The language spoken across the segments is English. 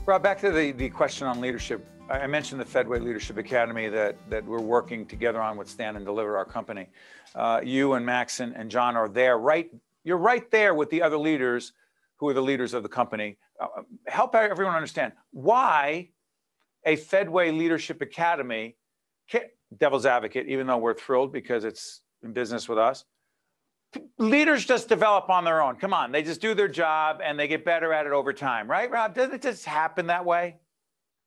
Rob, back to the question on leadership. I mentioned the Fedway Leadership Academy that we're working together on with Stand and Deliver, our company. You and Max and John are there, right? You're right there with the other leaders who are the leaders of the company. Help everyone understand why a Fedway Leadership Academy, devil's advocate, even though we're thrilled because it's in business with us, leaders just develop on their own. Come on, they just do their job and they get better at it over time, right, Rob? Doesn't it just happen that way?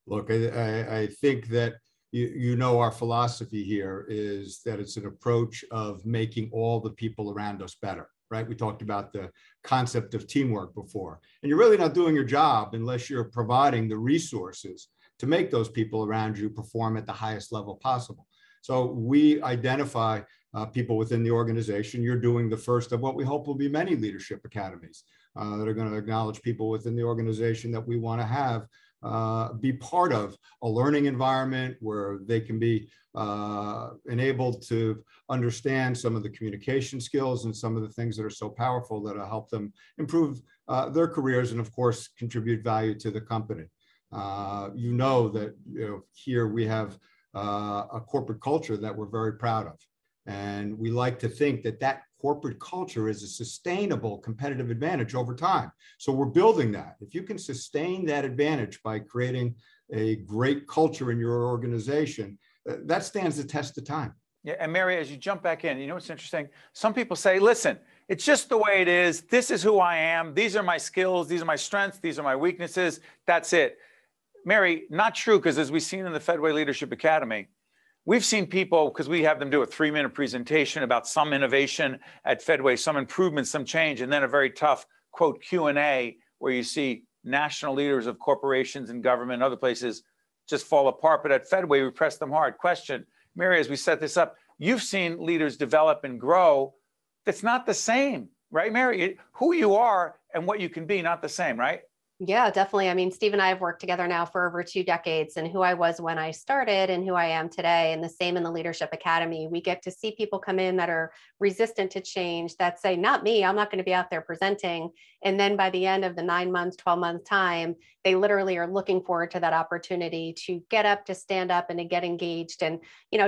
Look, I think that you know our philosophy here is that it's an approach of making all the people around us better, right? We talked about the concept of teamwork before, and you're really not doing your job unless you're providing the resources to make those people around you perform at the highest level possible. So we identify people within the organization. You're doing the first of what we hope will be many leadership academies that are going to acknowledge people within the organization that we want to have be part of a learning environment where they can be enabled to understand some of the communication skills and some of the things that are so powerful that will help them improve their careers and, of course, contribute value to the company. You know that here we have a corporate culture that we're very proud of. And we like to think that that corporate culture is a sustainable competitive advantage over time. So we're building that. If you can sustain that advantage by creating a great culture in your organization, that stands the test of time. Yeah, and Mary, as you jump back in, you know what's interesting? Some people say, listen, it's just the way it is. This is who I am. These are my skills. These are my strengths. These are my weaknesses. That's it. Mary, not true, because as we've seen in the Fedway Leadership Academy, we've seen people, because we have them do a 3-minute presentation about some innovation at Fedway, some improvement, some change, and then a very tough, quote, Q&A, where you see national leaders of corporations and government and other places just fall apart. But at Fedway, we press them hard. Question, Mary, as we set this up, you've seen leaders develop and grow. That's not the same, right, Mary? Who you are and what you can be, not the same, right? Yeah, definitely. I mean, Steve and I have worked together now for over 2 decades, and who I was when I started and who I am today, and the same in the Leadership Academy. We get to see people come in that are resistant to change, that say, not me, I'm not going to be out there presenting. And then by the end of the 9 months, 12 month time, they literally are looking forward to that opportunity to get up, to stand up, and to get engaged. And,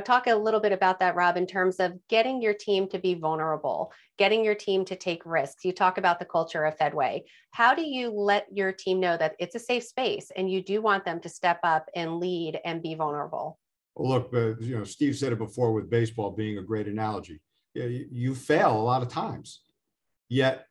talk a little bit about that, Rob, in terms of getting your team to be vulnerable, getting your team to take risks. You talk about the culture of Fedway. How do you let your team know that it's a safe space and you do want them to step up and lead and be vulnerable? Well, look, Steve said it before with baseball being a great analogy. You fail a lot of times, yet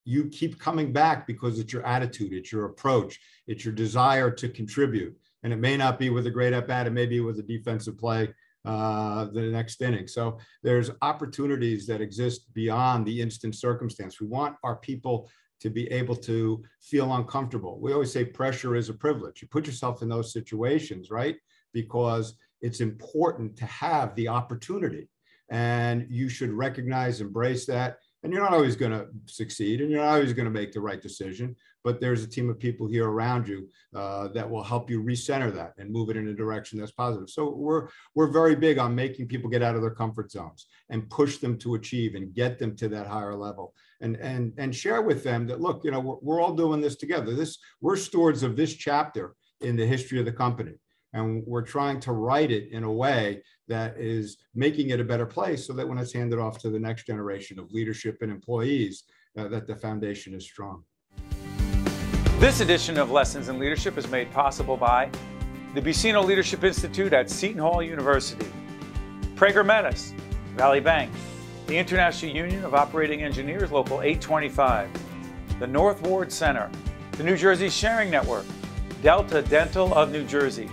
you keep coming back because it's your attitude, it's your approach, it's your desire to contribute. And it may not be with a great at-bat, it may be with a defensive play the next inning. So there's opportunities that exist beyond the instant circumstance. We want our people to be able to feel uncomfortable. We always say pressure is a privilege. You put yourself in those situations, right? Because it's important to have the opportunity, and you should recognize, embrace that. And you're not always going to succeed, and you're not always going to make the right decision, but there's a team of people here around you that will help you recenter that and move it in a direction that's positive. So we're very big on making people get out of their comfort zones and push them to achieve and get them to that higher level, and share with them that, look, we're all doing this together. We're stewards of this chapter in the history of the company. And we're trying to write it in a way that is making it a better place so that when it's handed off to the next generation of leadership and employees, that the foundation is strong. This edition of Lessons in Leadership is made possible by the Buccino Leadership Institute at Seton Hall University, Prager Metis, Valley Bank, the International Union of Operating Engineers, Local 825, the North Ward Center, the New Jersey Sharing Network, Delta Dental of New Jersey,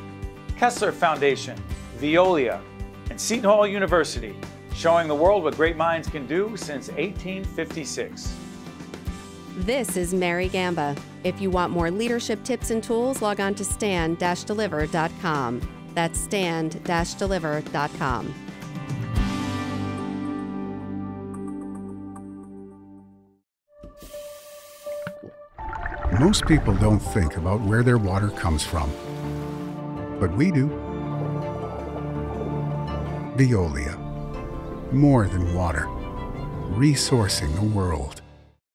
Kessler Foundation, Veolia, and Seton Hall University, showing the world what great minds can do since 1856. This is Mary Gamba. If you want more leadership tips and tools, log on to stand-deliver.com. That's stand-deliver.com. Most people don't think about where their water comes from, but we do. Veolia. More than water. Resourcing the world.